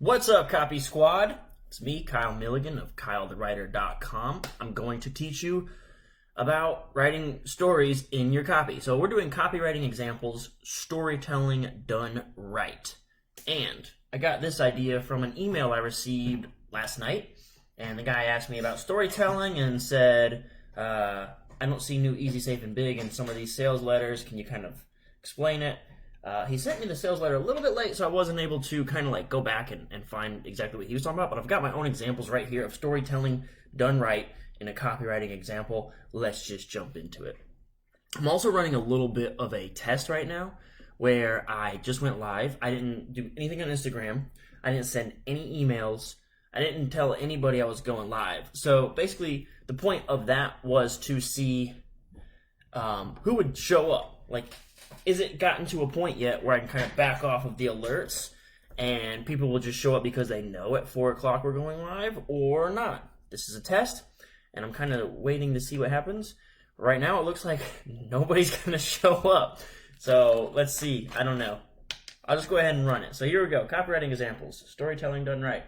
What's up, Copy Squad? It's me, Kyle Milligan of KyleTheWriter.com. I'm going to teach you about writing stories in your copy. So we're doing copywriting examples, storytelling done right. And I got this idea from an email I received last night. And the guy asked me about storytelling and said, I don't see new, easy, safe, and big in some of these sales letters. Can you kind of explain it? He sent me the sales letter a little bit late, so I wasn't able to kind of like go back and find exactly what he was talking about, but I've got my own examples right here of storytelling done right in a copywriting example. Let's just jump into it. I'm also running a little bit of a test right now where I just went live. I didn't do anything on Instagram. I didn't send any emails. I didn't tell anybody I was going live. So basically, the point of that was to see who would show up. Like, is it gotten to a point yet where I can kind of back off of the alerts and people will just show up because they know at 4 o'clock we're going live or not? This is a test, and I'm kind of waiting to see what happens. Right now, it looks like nobody's going to show up. So let's see. I don't know. I'll just go ahead and run it. So here we go. Copywriting examples. Storytelling done right.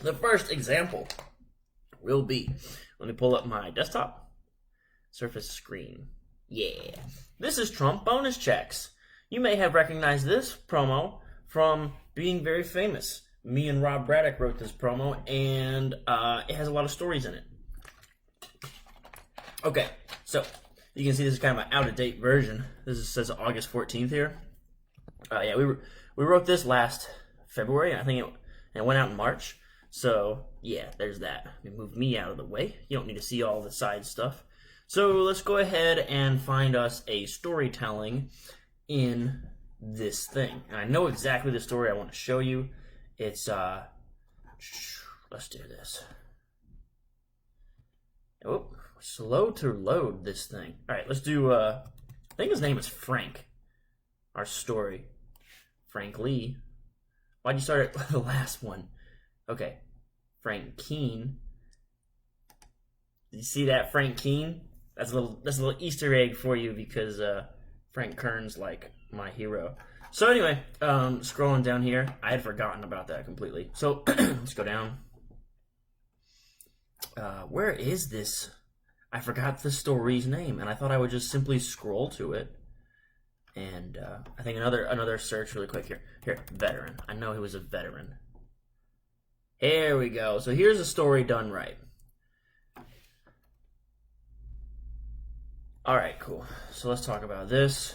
The first example will be, let me pull up my desktop. Surface screen. Yeah. This is Trump bonus checks. You may have recognized this promo from being very famous. Me and Rob Braddock wrote this promo, and it has a lot of stories in it. Okay, so you can see this is kind of an out-of-date version. This says August 14th here. Yeah, we wrote this last February. I think it went out in March. So yeah, there's that. Let me move me out of the way. You don't need to see all the side stuff. So let's go ahead and find us a storytelling in this thing. And I know exactly the story I want to show you. It's, let's do this. Oh, slow to load this thing. All right, let's do, I think his name is Frank. Our story. Frank Lee. Why'd you start it with the last one? Okay, Frank Keene. Did you see that, Frank Keene? That's a little Easter egg for you because Frank Kern's like my hero. So anyway, scrolling down here, I had forgotten about that completely. So let's go down. Where is this? I forgot the story's name, and I thought I would just simply scroll to it. And I think another search really quick here. Here, veteran. I know he was a veteran. Here we go. So here's a story done right. All right, cool. So let's talk about this.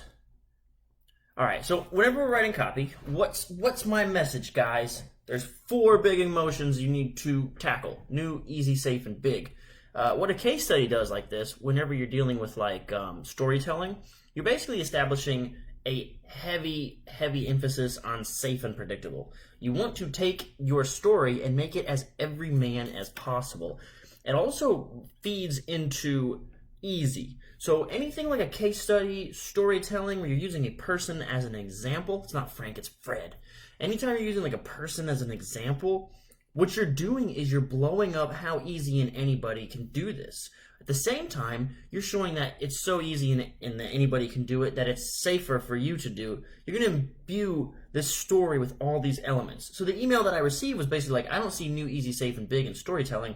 All right, so whenever we're writing copy, what's my message, guys? There's 4 big emotions you need to tackle: new, easy, safe, and big. What a case study does like this, whenever you're dealing with like storytelling, you're basically establishing a heavy emphasis on safe and predictable. You want to take your story and make it as everyman as possible. It also feeds into easy. So anything like a case study, storytelling, where you're using a person as an example, it's not Frank, it's Fred. Anytime you're using like a person as an example, what you're doing is you're blowing up how easy and anybody can do this. At the same time, you're showing that it's so easy and that anybody can do it, that it's safer for you to do. You're going to imbue this story with all these elements. So the email that I received was basically like, I don't see new, easy, safe, and big in storytelling,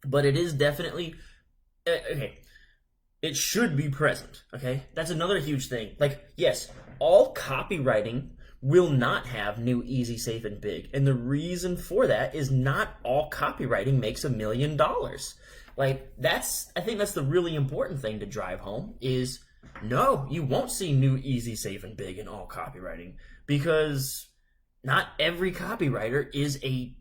but it is definitely, okay, it should be present, okay? That's another huge thing. Like, yes, all copywriting will not have new, easy, safe, and big. And the reason for that is not all copywriting makes $1 million. Like, I think that's the really important thing to drive home is, no, you won't see new, easy, safe, and big in all copywriting, because not every copywriter is a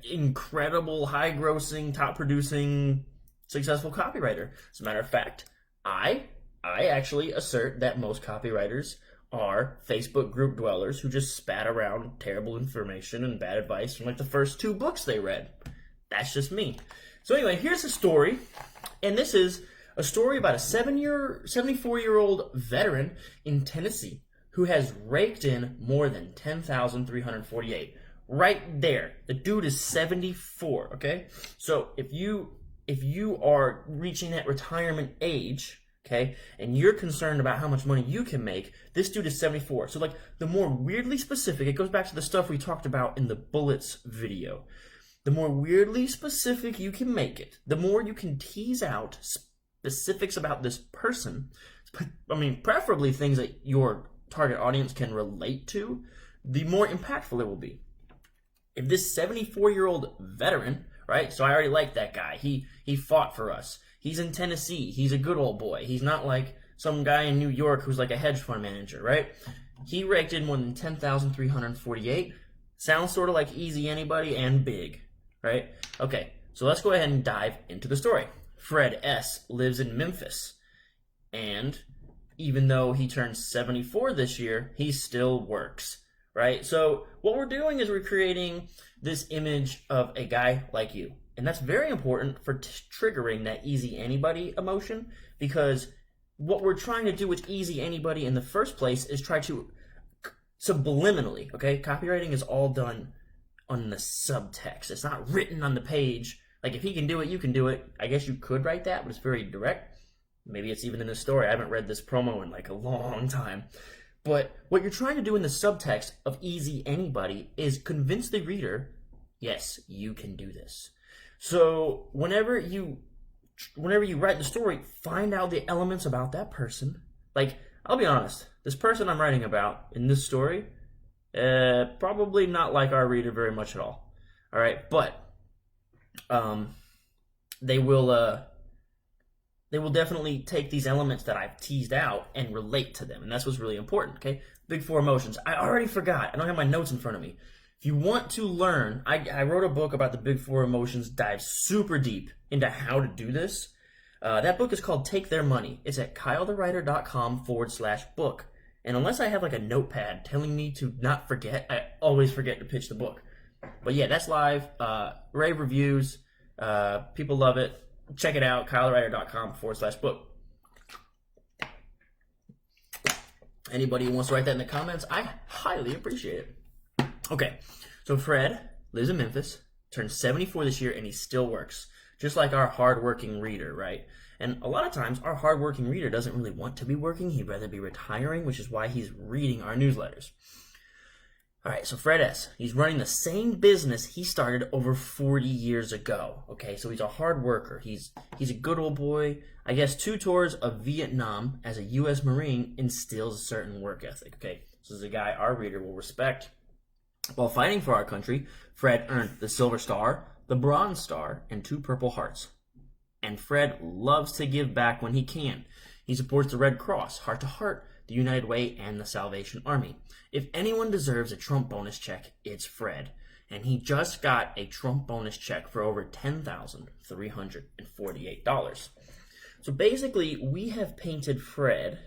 incredible, high-grossing, top-producing, successful copywriter. As a matter of fact, I actually assert that most copywriters are Facebook group dwellers who just spat around terrible information and bad advice from like the first 2 books they read. That's just me. So anyway, here's a story, and this is a story about a 74-year-old veteran in Tennessee who has raked in more than $10,348. Right there, the dude is 74. Okay, so if you are reaching that retirement age, okay? And you're concerned about how much money you can make. This dude is 74. So like the more weirdly specific, it goes back to the stuff we talked about in the bullets video. The more weirdly specific you can make it, the more you can tease out specifics about this person. I mean, preferably things that your target audience can relate to, the more impactful it will be. If this 74-year-old veteran, right? So I already like that guy. He fought for us. He's in Tennessee. He's a good old boy. He's not like some guy in New York who's like a hedge fund manager, right? He raked in more than 10,348. Sounds sort of like easy anybody and big, right? Okay, so let's go ahead and dive into the story. Fred S. lives in Memphis, and even though he turned 74 this year, he still works, right? So what we're doing is we're creating this image of a guy like you. And that's very important for triggering that easy anybody emotion, because what we're trying to do with easy anybody in the first place is try to subliminally, okay? Copywriting is all done on the subtext. It's not written on the page. Like if he can do it, you can do it. I guess you could write that, but it's very direct. Maybe it's even in the story. I haven't read this promo in like a long time. But what you're trying to do in the subtext of easy anybody is convince the reader, yes, you can do this. So whenever you write the story, find out the elements about that person. Like, I'll be honest, this person I'm writing about in this story, probably not like our reader very much at all. All right, but they will definitely take these elements that I've teased out and relate to them. And that's what's really important, okay? Big four emotions. I already forgot. I don't have my notes in front of me. If you want to learn, I wrote a book about the big four emotions, dive super deep into how to do this. That book is called Take Their Money. It's at kylethewriter.com/book. And unless I have like a notepad telling me to not forget, I always forget to pitch the book. But yeah, that's live. Rave reviews. People love it. Check it out, kylethewriter.com/book. Anybody who wants to write that in the comments, I highly appreciate it. Okay, so Fred lives in Memphis, turned 74 this year, and he still works. Just like our hardworking reader, right? And a lot of times, our hardworking reader doesn't really want to be working. He'd rather be retiring, which is why he's reading our newsletters. All right, so Fred S., he's running the same business he started over 40 years ago. Okay, so he's a hard worker. He's a good old boy. I guess 2 tours of Vietnam as a U.S. Marine instills a certain work ethic. Okay, so this is a guy our reader will respect. While fighting for our country, Fred earned the Silver Star, the Bronze Star, and 2 Purple Hearts. And Fred loves to give back when he can. He supports the Red Cross, Heart to Heart, the United Way, and the Salvation Army. If anyone deserves a Trump bonus check, it's Fred. And he just got a Trump bonus check for over $10,348. So basically, we have painted Fred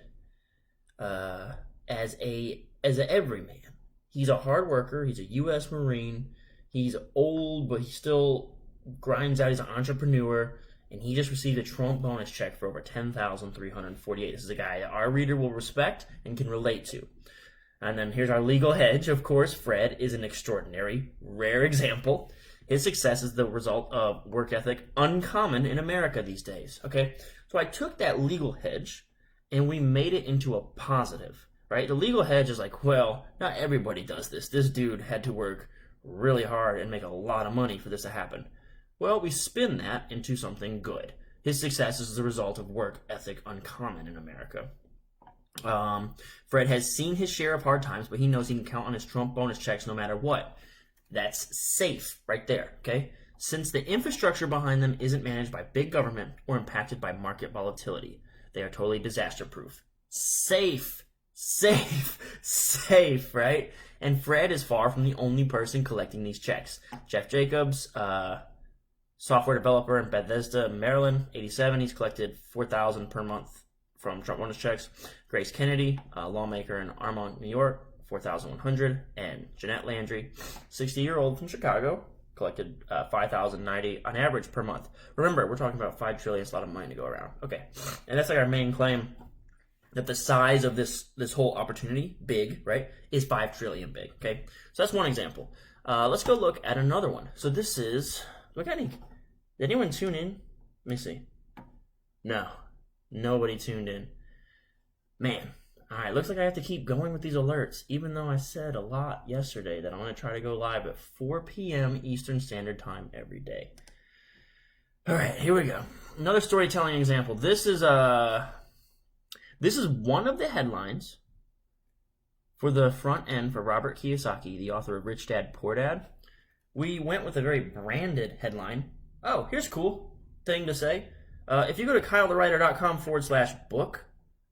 as a everyman. He's a hard worker. He's a U.S. Marine. He's old, but he still grinds out. He's an entrepreneur. And he just received a Trump bonus check for over $10,348. This is a guy that our reader will respect and can relate to. And then here's our legal hedge. Of course, Fred is an extraordinary, rare example. His success is the result of work ethic uncommon in America these days. Okay, so I took that legal hedge and we made it into a positive, right? The legal hedge is like, well, not everybody does this. This dude had to work really hard and make a lot of money for this to happen. Well, we spin that into something good. His success is the result of work ethic uncommon in America. Fred has seen his share of hard times, but he knows he can count on his Trump bonus checks no matter what. That's safe right there, okay? Since the infrastructure behind them isn't managed by big government or impacted by market volatility, they are totally disaster-proof. Safe, right? And Fred is far from the only person collecting these checks. Jeff Jacobs, software developer in Bethesda, Maryland, 87. He's collected $4,000 per month from Trump bonus checks. Grace Kennedy, a lawmaker in Armonk, New York, $4,100. And Jeanette Landry, 60-year-old from Chicago, collected $5,090 on average per month. Remember, we're talking about $5 trillion. It's a lot of money to go around. Okay, and that's like our main claim, that the size of this whole opportunity, big, right, is 5 trillion big. Okay, so that's one example. Let's go look at another one. So this is, did anyone tune in? Let me see. No. Nobody tuned in. Man. Alright, looks like I have to keep going with these alerts, even though I said a lot yesterday that I'm going to try to go live at 4 p.m. Eastern Standard Time every day. Alright, here we go. Another storytelling example. This is one of the headlines for the front end for Robert Kiyosaki, the author of Rich Dad, Poor Dad. We went with a very branded headline. Oh, here's a cool thing to say. If you go to kylethewriter.com/book,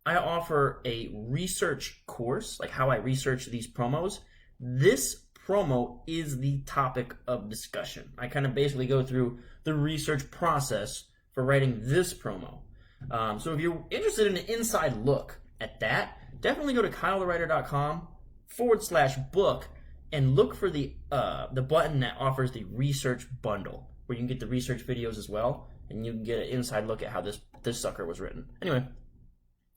I offer a research course, like how I research these promos. This promo is the topic of discussion. I kind of basically go through the research process for writing this promo. So if you're interested in an inside look at that, definitely go to kylethewriter.com/book and look for the button that offers the research bundle, where you can get the research videos as well, and you can get an inside look at how this sucker was written. Anyway.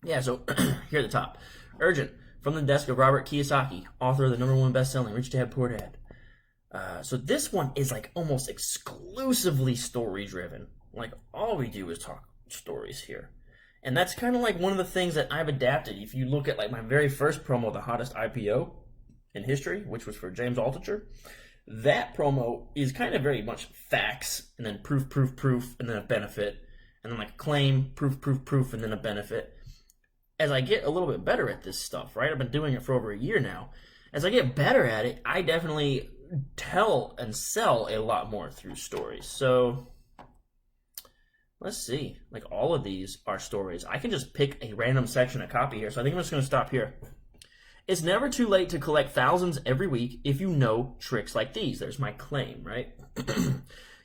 Yeah, so here at the top. Urgent. From the desk of Robert Kiyosaki, author of the #1 best-selling Rich Dad, Poor Dad. So this one is like almost exclusively story-driven. Like, all we do is talk stories here. And that's kind of like one of the things that I've adapted. If you look at like my very first promo, the hottest IPO in history, which was for James Altucher, that promo is kind of very much facts, and then proof, and then a benefit, and then like a claim, proof, and then a benefit. As I get a little bit better at this stuff, right? I've been doing it for over a year now. As I get better at it, I definitely tell and sell a lot more through stories. So let's see. Like, all of these are stories. I can just pick a random section of copy here. So I think I'm just going to stop here. It's never too late to collect thousands every week if you know tricks like these. There's my claim, right?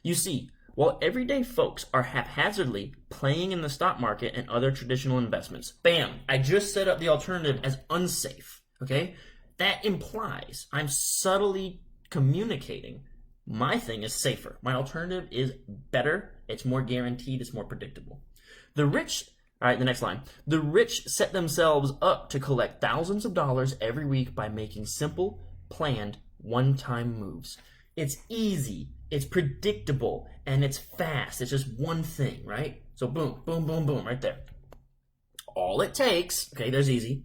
You see, while everyday folks are haphazardly playing in the stock market and other traditional investments. Bam! I just set up the alternative as unsafe, okay? That implies I'm subtly communicating my thing is safer. My alternative is better. It's more guaranteed. It's more predictable. The rich, all right, the next line. The rich set themselves up to collect thousands of dollars every week by making simple, planned, one-time moves. It's easy. It's predictable, and it's fast. It's just one thing, right? So boom, right there. All it takes, okay, there's easy.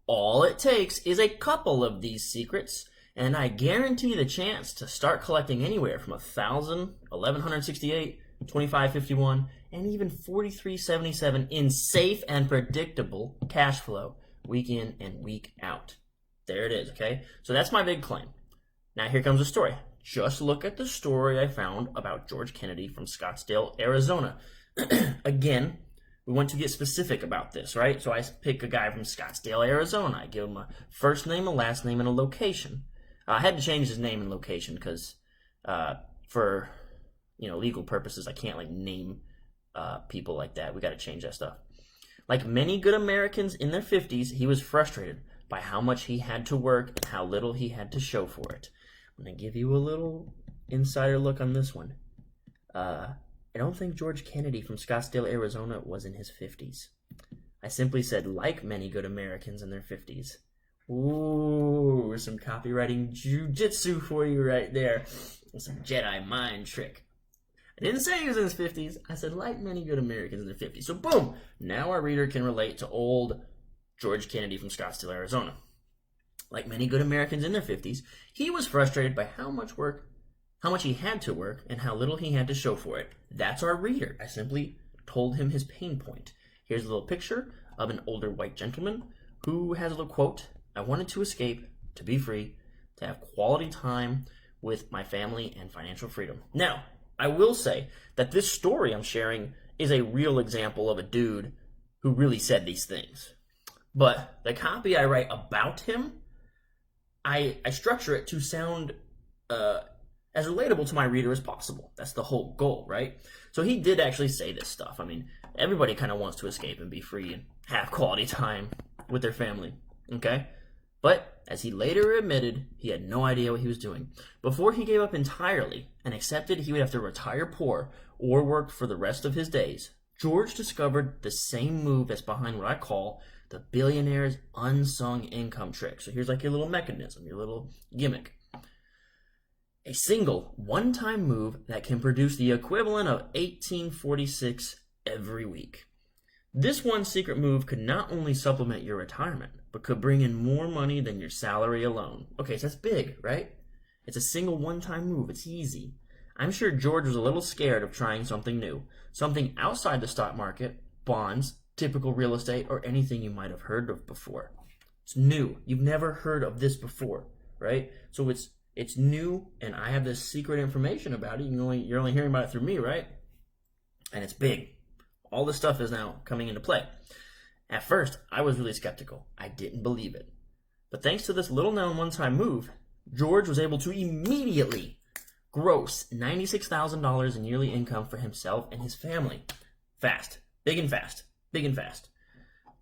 All it takes is a couple of these secrets, and I guarantee the chance to start collecting anywhere from 1,000, 1,168, 2,551, and even 4,377 in safe and predictable cash flow, week in and week out. There it is, okay? So that's my big claim. Now here comes the story. Just look at the story I found about George Kennedy from Scottsdale, Arizona. Again, we want to get specific about this, right? So I pick a guy from Scottsdale, Arizona. I give him a first name, a last name, and a location. I had to change his name and location because for legal purposes, I can't like name people like that. We got to change that stuff. Like many good Americans in their 50s, he was frustrated by how much he had to work and how little he had to show for it. I'm going to give you a little insider look on this one. I don't think George Kennedy from Scottsdale, Arizona was in his 50s. I simply said, like many good Americans in their 50s. Ooh, some copywriting jujitsu for you right there. Some Jedi mind trick. I didn't say he was in his 50s. I said, like many good Americans in their 50s. So boom, now our reader can relate to old George Kennedy from Scottsdale, Arizona. Like many good Americans in their 50s, he was frustrated by how much he had to work, and how little he had to show for it. That's our reader. I simply told him his pain point. Here's a little picture of an older white gentleman who has a little quote. I wanted to escape, to be free, to have quality time with my family and financial freedom. Now, I will say that this story I'm sharing is a real example of a dude who really said these things. But the copy I write about him, I structure it to sound as relatable to my reader as possible. That's the whole goal, right? So he did actually say this stuff. I mean, everybody kind of wants to escape and be free and have quality time with their family, okay? But as he later admitted, he had no idea what he was doing. Before he gave up entirely and accepted he would have to retire poor or work for the rest of his days, George discovered the same move that's behind what I call the billionaire's unsung income trick. So here's like your little mechanism, your little gimmick. A single one-time move that can produce the equivalent of $18.46 every week. This one secret move could not only supplement your retirement, but could bring in more money than your salary alone. Okay, so that's big, right? It's a single one-time move. It's easy. I'm sure George was a little scared of trying something new, something outside the stock market, bonds, typical real estate, or anything you might have heard of before. It's new. You've never heard of this before, right? So it's new, and I have this secret information about it. You're only hearing about it through me, right? And it's big. All this stuff is now coming into play. At first, I was really skeptical. I didn't believe it. But thanks to this little-known one-time move, George was able to immediately gross $96,000 in yearly income for himself and his family. Fast. Big and fast. Big and fast.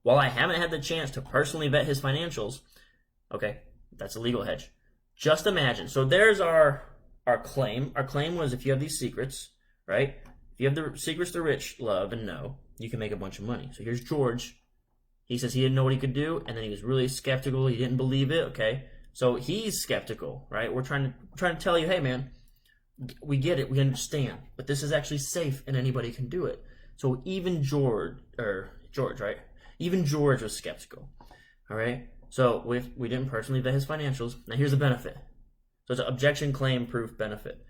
While I haven't had the chance to personally vet his financials, okay, that's a legal hedge. Just imagine. So there's our claim. Our claim was if you have these secrets, right? If you have the secrets the rich love and know, you can make a bunch of money. So here's George. He says he didn't know what he could do, and then he was really skeptical. He didn't believe it, okay? So he's skeptical, right? We're trying to tell you, hey, man, we get it, we understand, but this is actually safe and anybody can do it. So even George, right? Even George was skeptical, all right? So we didn't personally vet his financials. Now here's the benefit. So it's an objection, claim, proof, benefit.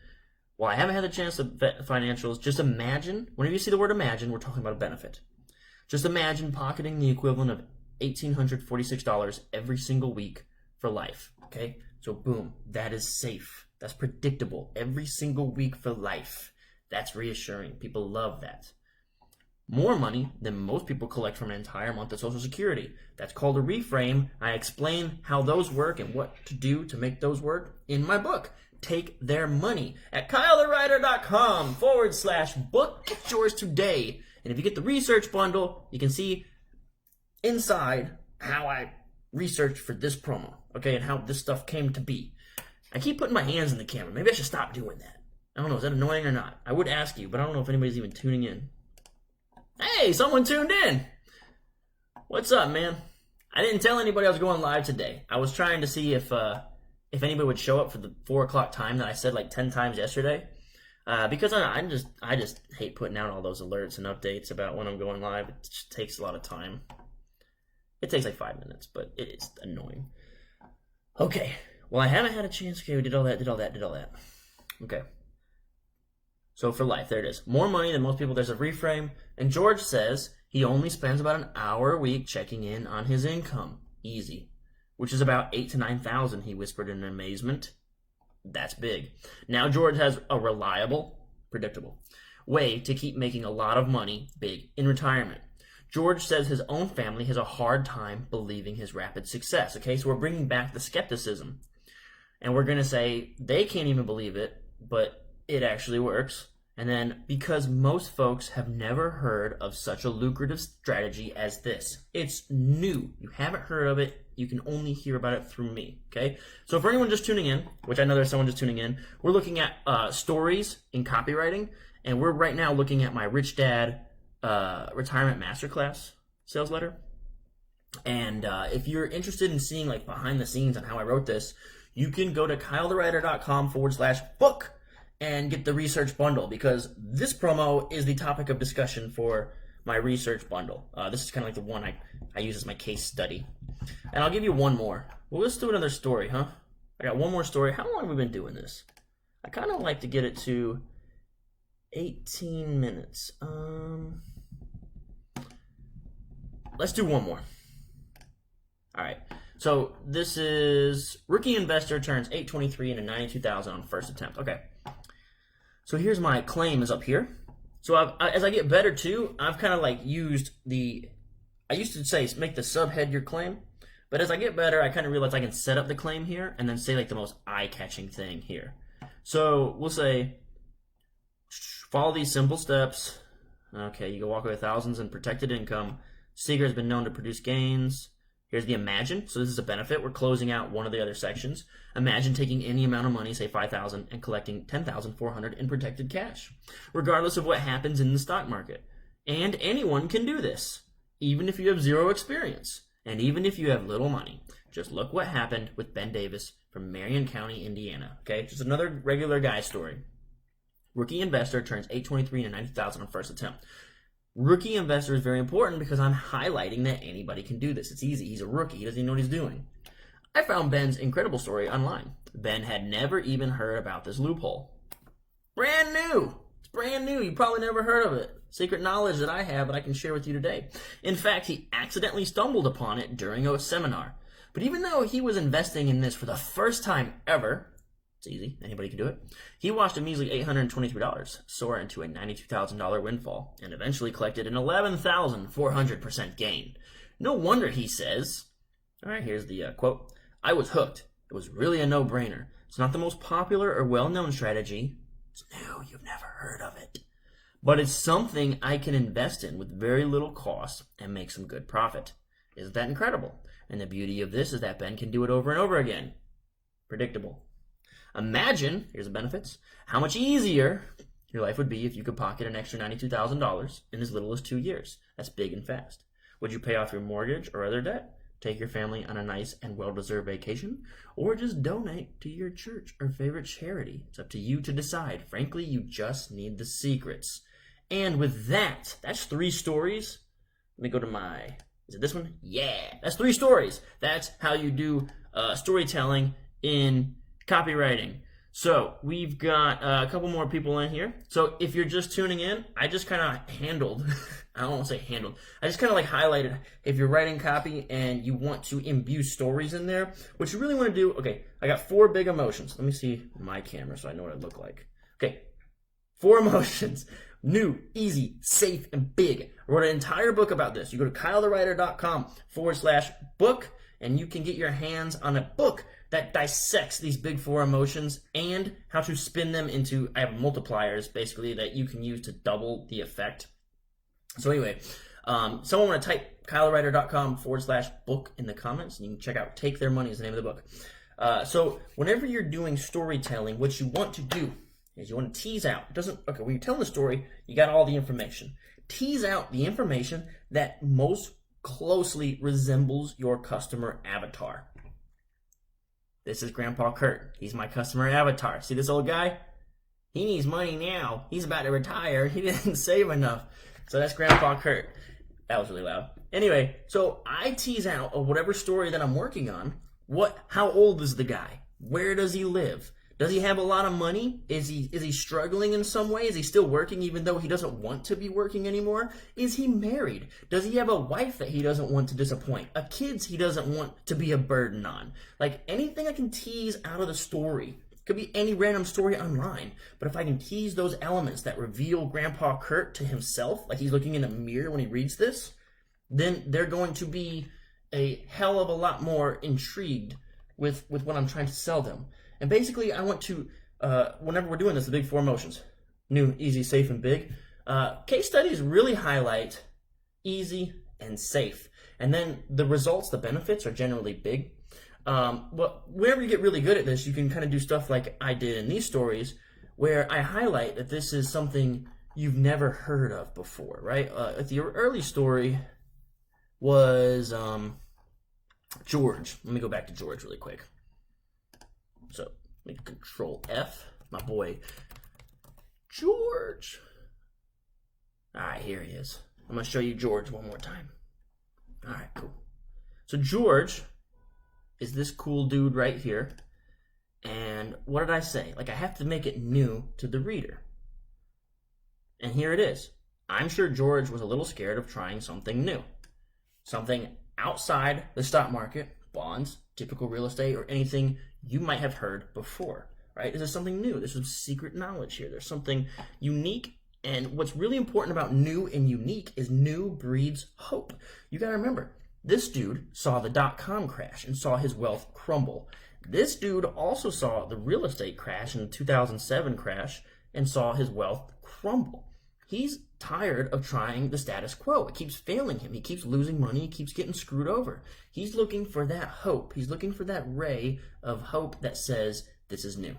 Well, I haven't had the chance to vet financials. Just imagine, whenever you see the word imagine, we're talking about a benefit. Just imagine pocketing the equivalent of $1,846 every single week for life, okay? So boom, that is safe. That's predictable. Every single week for life. That's reassuring. People love that. More money than most people collect from an entire month of Social Security. That's called a reframe. I explain how those work and what to do to make those work in my book, Take Their Money, at kylethewriter.com/book. Get yours today. And if you get the research bundle, you can see inside how I researched for this promo, okay, and how this stuff came to be. I keep putting my hands in the camera. Maybe I should stop doing that. I don't know, is that annoying or not? I would ask you, but I don't know if anybody's even tuning in. Hey, someone tuned in. What's up, man? I didn't tell anybody I was going live today. I was trying to see if anybody would show up for the 4 o'clock time that I said like 10 times yesterday. Because I just hate putting out all those alerts and updates about when I'm going live. It just takes a lot of time. It takes like 5 minutes, but it is annoying. Okay. Well, I haven't had a chance. Okay, we did all that. Okay. So for life, there it is. More money than most people. There's a reframe. And George says he only spends about an hour a week checking in on his income. Easy. Which is about $8,000 to $9,000, he whispered in amazement. That's big. Now George has a reliable, predictable way to keep making a lot of money big in retirement. George says his own family has a hard time believing his rapid success. Okay, so we're bringing back the skepticism. And we're going to say they can't even believe it, but it actually works. And then because most folks have never heard of such a lucrative strategy as this. It's new. You haven't heard of it. You can only hear about it through me, okay? So for anyone just tuning in, which I know there's someone just tuning in, we're looking at stories in copywriting, and we're right now looking at my Rich Dad Retirement Masterclass sales letter. And if you're interested in seeing like behind the scenes on how I wrote this, you can go to kylethewriter.com/book and get the research bundle, because this promo is the topic of discussion for my research bundle. This is kind of like the one I use as my case study. And I'll give you one more. Well, let's do another story, huh? I got one more story. How long have we been doing this? I kind of like to get it to 18 minutes. Let's do one more. All right. So this is rookie investor turns 823 into 92,000 on first attempt. Okay. So here's my claim is up here. So as I get better too, I've kind of like used I used to say make the subhead your claim, but as I get better, I kind of realize I can set up the claim here and then say like the most eye-catching thing here. So we'll say, follow these simple steps. Okay, you can walk away with thousands in protected income. Secret has been known to produce gains. Here's the imagine. So this is a benefit. We're closing out one of the other sections. Imagine taking any amount of money, say $5,000, and collecting $10,400 in protected cash, regardless of what happens in the stock market. And anyone can do this, even if you have zero experience, and even if you have little money. Just look what happened with Ben Davis from Marion County, Indiana. Okay, just another regular guy story. Rookie investor turns 823 into 90,000 on first attempt. Rookie investor is very important because I'm highlighting that anybody can do this. It's easy. He's a rookie. He doesn't even know what he's doing. I found Ben's incredible story online. Ben had never even heard about this loophole. Brand new. It's brand new. You probably never heard of it. Secret knowledge that I have that I can share with you today. In fact, he accidentally stumbled upon it during a seminar. But even though he was investing in this for the first time ever, it's easy, anybody can do it, he watched a measly $823 soar into a $92,000 windfall and eventually collected an 11,400% gain. No wonder he says, all right, here's the quote, "I was hooked. It was really a no-brainer. It's not the most popular or well-known strategy. It's new. You've never heard of it. But it's something I can invest in with very little cost and make some good profit." Isn't that incredible? And the beauty of this is that Ben can do it over and over again. Predictable. Imagine, here's the benefits, how much easier your life would be if you could pocket an extra $92,000 in as little as 2 years. That's big and fast. Would you pay off your mortgage or other debt, take your family on a nice and well-deserved vacation, or just donate to your church or favorite charity? It's up to you to decide. Frankly, you just need the secrets. And with that, that's 3 stories. Let me go to my, is it this one? Yeah, that's 3 stories. That's how you do storytelling in copywriting. So we've got a couple more people in here. So if you're just tuning in, I just kind of handled, I don't want to say handled, I just kind of like highlighted if you're writing copy and you want to imbue stories in there, what you really want to do, okay, I got 4 big emotions. Let me see my camera so I know what I look like. Okay, 4 emotions. New, easy, safe, and big. I wrote an entire book about this. You go to kylethewriter.com/book and you can get your hands on a book that dissects these big 4 emotions and how to spin them into, I have multipliers basically that you can use to double the effect. So anyway, someone want to type kylethewriter.com/book in the comments and you can check out Take Their Money is the name of the book. So whenever you're doing storytelling, what you want to do is you want to tease out. When you're telling the story, you got all the information. Tease out the information that most closely resembles your customer avatar. This is Grandpa Kurt. He's my customer avatar. See this old guy? He needs money now. He's about to retire. He didn't save enough. So that's Grandpa Kurt. That was really loud. Anyway, so I tease out of whatever story that I'm working on, how old is the guy? Where does he live? Does he have a lot of money? Is he struggling in some way? Is he still working even though he doesn't want to be working anymore? Is he married? Does he have a wife that he doesn't want to disappoint? A kids he doesn't want to be a burden on? Like anything I can tease out of the story. Could be any random story online. But if I can tease those elements that reveal Grandpa Kurt to himself, like he's looking in a mirror when he reads this, then they're going to be a hell of a lot more intrigued with what I'm trying to sell them. And basically, I want to, whenever we're doing this, the big 4 emotions, new, easy, safe, and big, case studies really highlight easy and safe. And then the results, the benefits are generally big. But whenever you get really good at this, you can kind of do stuff like I did in these stories, where I highlight that this is something you've never heard of before, right? The early story was George. Let me go back to George really quick. So, let me Control F, my boy George. All right, here he is. I'm going to show you George one more time. All right, cool. So George is this cool dude right here. And what did I say? Like, I have to make it new to the reader. And here it is. I'm sure George was a little scared of trying something new. Something outside the stock market, bonds, typical real estate, or anything you might have heard before, right? This is something new. There's some secret knowledge here. There's something unique. And what's really important about new and unique is new breeds hope. You got to remember, this dude saw the .com crash and saw his wealth crumble. This dude also saw the real estate crash and the 2007 crash and saw his wealth crumble. He's tired of trying the status quo. It keeps failing him. He keeps losing money. He keeps getting screwed over. He's looking for that hope. He's looking for that ray of hope that says, this is new.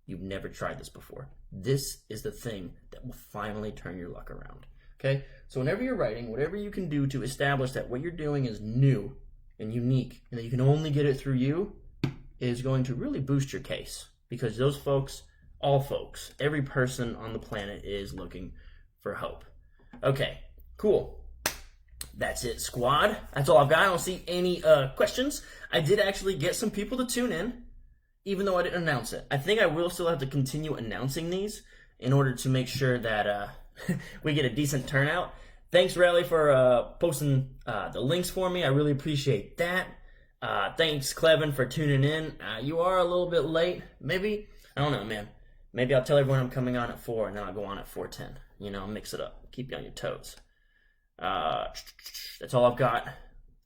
You've never tried this before. This is the thing that will finally turn your luck around. Okay? So whenever you're writing, whatever you can do to establish that what you're doing is new and unique and that you can only get it through you is going to really boost your case. Because those folks, all folks, every person on the planet is looking for hope. Okay, Cool. That's it, squad. That's all I've got. I don't see any questions. I did actually get some people to tune in, even though I didn't announce it. I think I will still have to continue announcing these in order to make sure that we get a decent turnout. Thanks, Riley, for posting the links for me. I really appreciate that. Thanks, Clevin, for tuning in. You are a little bit late. Maybe, I don't know, man. Maybe I'll tell everyone I'm coming on at 4, and then I'll go on at 4:10. You know, mix it up. Keep you on your toes. That's all I've got.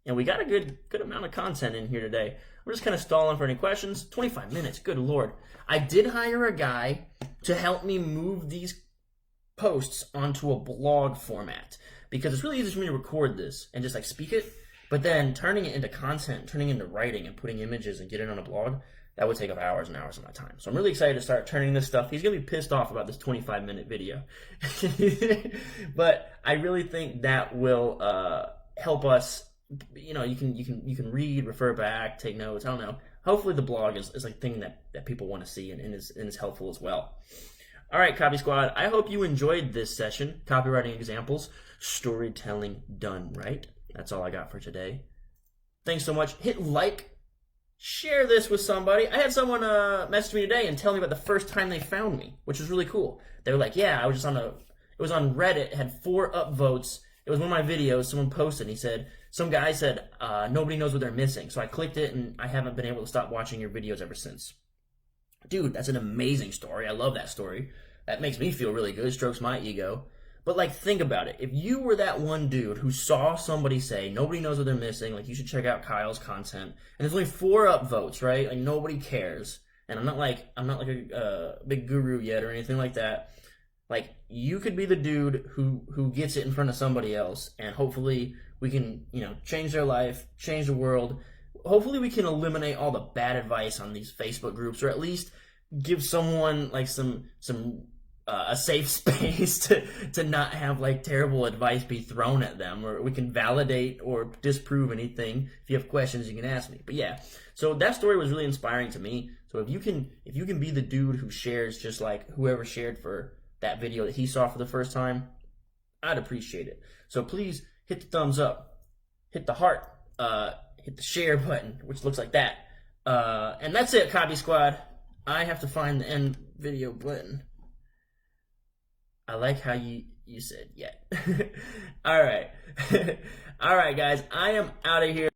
And we got a good amount of content in here today. We're just kind of stalling for any questions. 25 minutes, good Lord. I did hire a guy to help me move these posts onto a blog format because it's really easy for me to record this and just like speak it, but then turning it into content, turning it into writing and putting images and getting it on a blog, that would take up hours and hours of my time. So I'm really excited to start turning this stuff. He's going to be pissed off about this 25-minute video. But I really think that will help us. You know, you can read, refer back, take notes. I don't know. Hopefully the blog is like a thing that people want to see and is helpful as well. All right, Copy Squad. I hope you enjoyed this session. Copywriting examples, storytelling done right. That's all I got for today. Thanks so much. Hit like. Share this with somebody. I had someone message me today and tell me about the first time they found me, which was really cool. They were like, yeah, I was just it was on Reddit, it had 4 upvotes. It was one of my videos, someone posted, and he said, some guy said, nobody knows what they're missing. So I clicked it, and I haven't been able to stop watching your videos ever since. Dude, that's an amazing story. I love that story. That makes me feel really good, strokes my ego. But like, think about it. If you were that one dude who saw somebody say, nobody knows what they're missing, like you should check out Kyle's content, and there's only 4 upvotes, right? Like nobody cares. And I'm not like a big guru yet or anything like that. Like, you could be the dude who gets it in front of somebody else, and hopefully we can, you know, change their life, change the world. Hopefully we can eliminate all the bad advice on these Facebook groups, or at least give someone like a safe space to not have like terrible advice be thrown at them, or we can validate or disprove anything. If you have questions, you can ask me. But yeah, so that story was really inspiring to me. So if you can be the dude who shares just like whoever shared for that video that he saw for the first time, I'd appreciate it. So please hit the thumbs up, hit the heart, hit the share button, which looks like that. And that's it, Copy Squad. I have to find the end video button. I like how you said yet. All right. All right, guys. I am out of here.